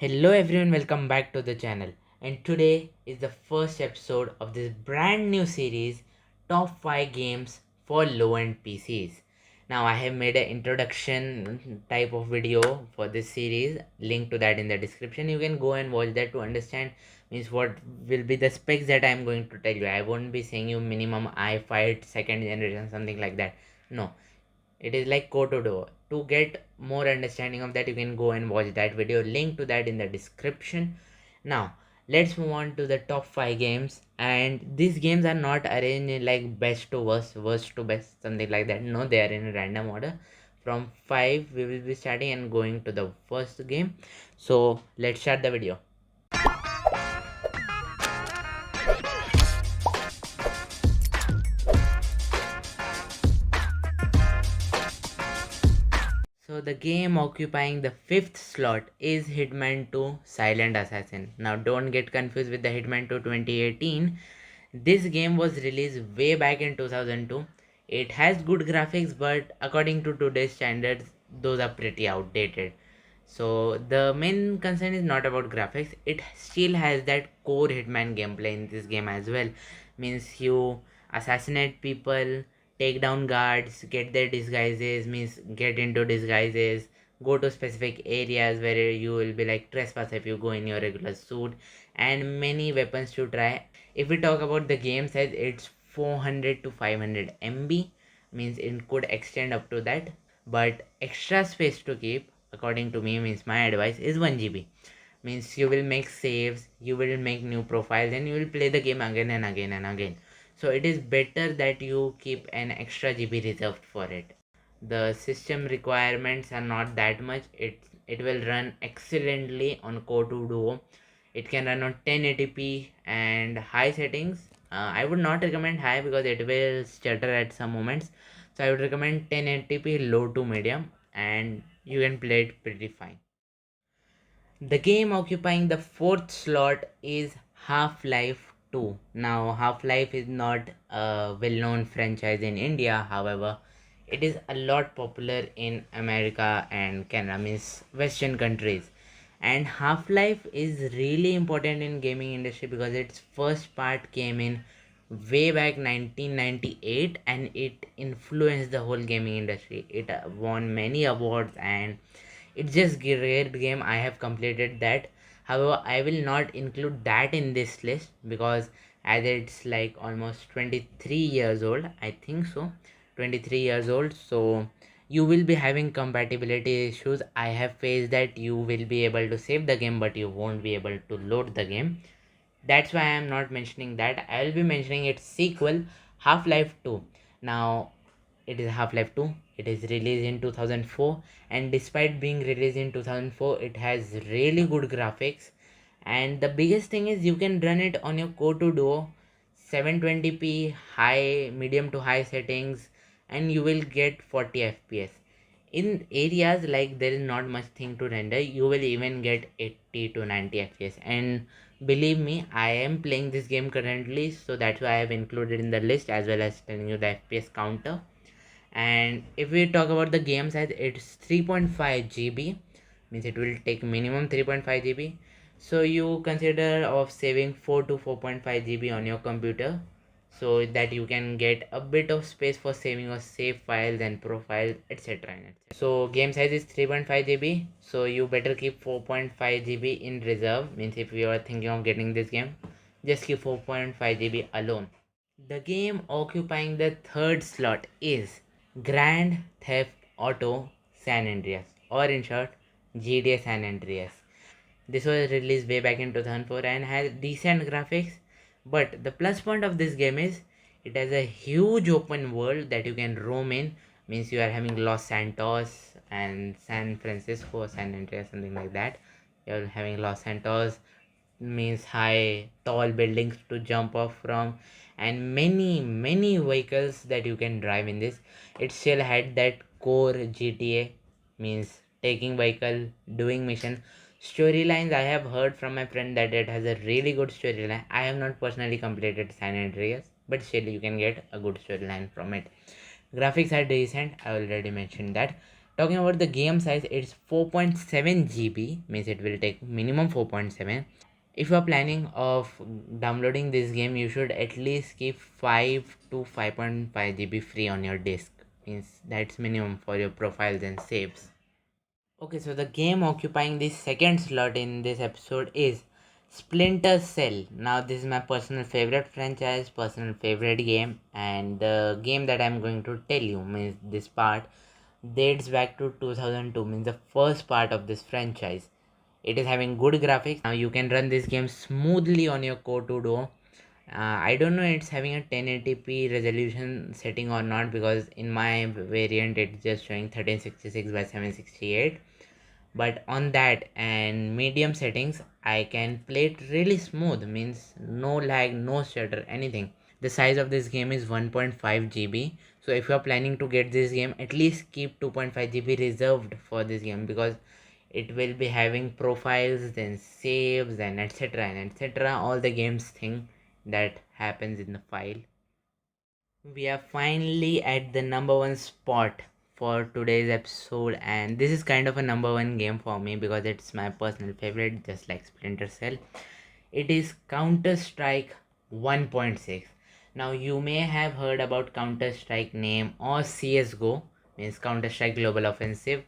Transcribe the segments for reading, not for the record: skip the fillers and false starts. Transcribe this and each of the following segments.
Hello everyone, welcome back to the channel. And today is the first episode of this brand new series, Top 5 Games for Low-End PCs. Now I have made an introduction type of video for this series, link to that in the description. You can go and watch that to understand means what will be the specs that I am going to tell you. I won't be saying you minimum i5 second generation something like that. No, it is like Kotodo. To get more understanding of that, you can go and watch that video. Link to that in the description. Now, let's move on to the top 5 games. And these games are not arranged in like best to worst, worst to best, something like that. No, they are in a random order. From 5, we will be starting and going to the first game. So, let's start the video. So the game occupying the fifth slot is Hitman 2 Silent Assassin. Now don't get confused with the Hitman 2 2018. This game was released way back in 2002. It has good graphics, but according to today's standards, those are pretty outdated. So the main concern is not about graphics. It still has that core Hitman gameplay in this game as well. Means you assassinate people, take down guards, get their disguises, means get into disguises, go to specific areas where you will be like trespass if you go in your regular suit, and many weapons to try. If we talk about the game size, it's 400 to 500 MB, means it could extend up to that, but extra space to keep according to me, means my advice is 1 GB. Means you will make saves, you will make new profiles, and you will play the game again and again and again. So it is better that you keep an extra GB reserved for it. The system requirements are not that much. It will run excellently on Core 2 Duo. It can run on 1080p and high settings. I would not recommend high because it will stutter at some moments. So I would recommend 1080p low to medium, and you can play it pretty fine. The game occupying the fourth slot is Half-Life 2. Now, Half-Life is not a well-known franchise in India. However, it is a lot popular in America and Canada, means Western countries. And Half-Life is really important in gaming industry because its first part came in way back 1998, and it influenced the whole gaming industry. It won many awards, and it's just great game. I have completed that. However, I will not include that in this list because as it's like almost 23 years old, I think so, 23 years old. So you will be having compatibility issues. I have faced that. You will be able to save the game, but you won't be able to load the game. That's why I am not mentioning that. I will be mentioning its sequel, Half-Life 2. Now, it is Half-Life 2. It is released in 2004, and despite being released in 2004, it has really good graphics. And the biggest thing is you can run it on your Core 2 Duo, 720p high, medium to high settings, and you will get 40 FPS. In areas like there is not much thing to render, you will even get 80 to 90 FPS. And believe me, I am playing this game currently, so that's why I have included in the list as well as telling you the FPS counter. And if we talk about the game size, it's 3.5 GB, means it will take minimum 3.5 GB. So you consider of saving 4 to 4.5 GB on your computer, so that you can get a bit of space for saving your save files and profiles, etc. So game size is 3.5 GB, so you better keep 4.5 GB in reserve. Means if you are thinking of getting this game, just keep 4.5 GB alone. The game occupying the third slot is Grand Theft Auto San Andreas, or in short, GTA San Andreas. This was released way back in 2004 and has decent graphics. But the plus point of this game is it has a huge open world that you can roam in. Means you are having Los Santos and San Francisco, San Andreas, something like that. You're having Los Santos, means high tall buildings to jump off from, and many vehicles that you can drive in this. It still had that core GTA, means taking vehicle, doing mission. Storylines, I have heard from my friend that it has a really good storyline. I have not personally completed San Andreas, but still you can get a good storyline from it. Graphics are decent, I already mentioned that. Talking about the game size, it's 4.7 GB, means it will take minimum 4.7. If you are planning of downloading this game, you should at least keep 5 to 5.5 GB free on your disk, means that's minimum for your profiles and saves. Okay, so the game occupying the second slot in this episode is Splinter Cell. Now, this is my personal favorite franchise, personal favorite game, and the game that I'm going to tell you, means this part dates back to 2002, means the first part of this franchise. It is having good graphics. Now, you can run this game smoothly on your Core 2 Duo. I don't know it's having a 1080p resolution setting or not, because in my variant it's just showing 1366 by 768, but on that and medium settings I can play it really smooth, means no lag, no stutter, anything. The size of this game is 1.5 GB, so if you are planning to get this game, at least keep 2.5 GB reserved for this game, because it will be having profiles, then saves, and etc and etc, all the games thing that happens in the file. We are finally at the number one spot for today's episode, and this is kind of a number one game for me because it's my personal favorite, just like Splinter Cell. It is Counter Strike 1.6. Now, you may have heard about Counter Strike name or CSGO, means Counter Strike Global Offensive.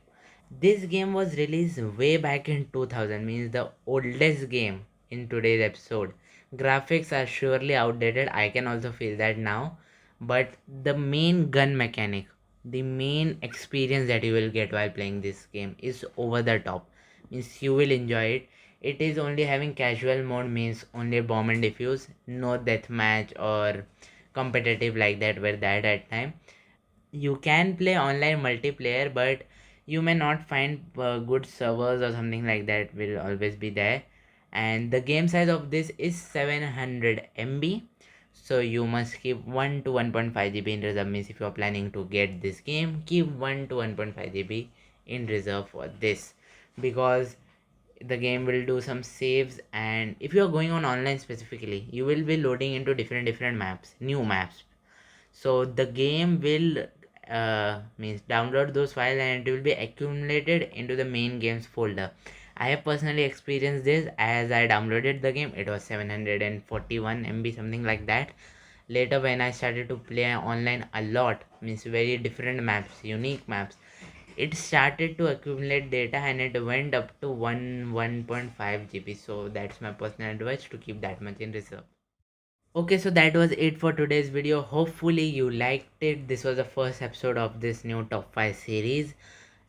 This game was released way back in 2000, means the oldest game in today's episode. Graphics are surely outdated, I can also feel that now, but the main gun mechanic, the main experience that you will get while playing this game is over the top. Means you will enjoy it. It is only having casual mode, means only bomb and defuse, no deathmatch or competitive like that where that at time. You can play online multiplayer, but you may not find good servers or something like that will always be there. And the game size of this is 700 MB, so you must keep 1 to 1.5 GB in reserve, means if you are planning to get this game, keep 1 to 1.5 GB in reserve for this, because the game will do some saves, and if you are going on online specifically, you will be loading into different maps, new maps. So the game will means download those files and it will be accumulated into the main games folder. I have personally experienced this as I downloaded the game. It was 741 MB, something like that. Later when I started to play online a lot, means very different maps, unique maps, it started to accumulate data and it went up to 1.5 GB. So that's my personal advice, to keep that much in reserve. Okay, so that was it for today's video. Hopefully you liked it. This was the first episode of this new top 5 series.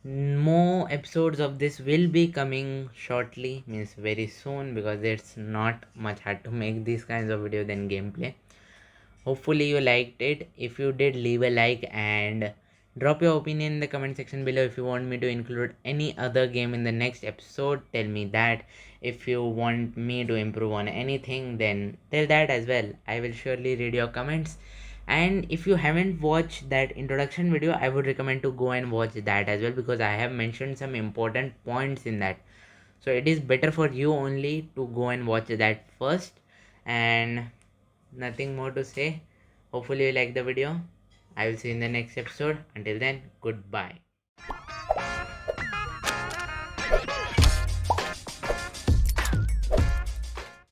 More episodes of this will be coming shortly, means very soon, because it's not much hard to make these kinds of video than gameplay. Hopefully you liked it. If you did, leave a like and drop your opinion in the comment section below. If you want me to include any other game in the next episode, tell me that. If you want me to improve on anything, then tell that as well. I will surely read your comments. And if you haven't watched that introduction video, I would recommend to go and watch that as well, because I have mentioned some important points in that. So it is better for you only to go and watch that first. And nothing more to say. Hopefully you like the video. I will see you in the next episode. Until then, goodbye.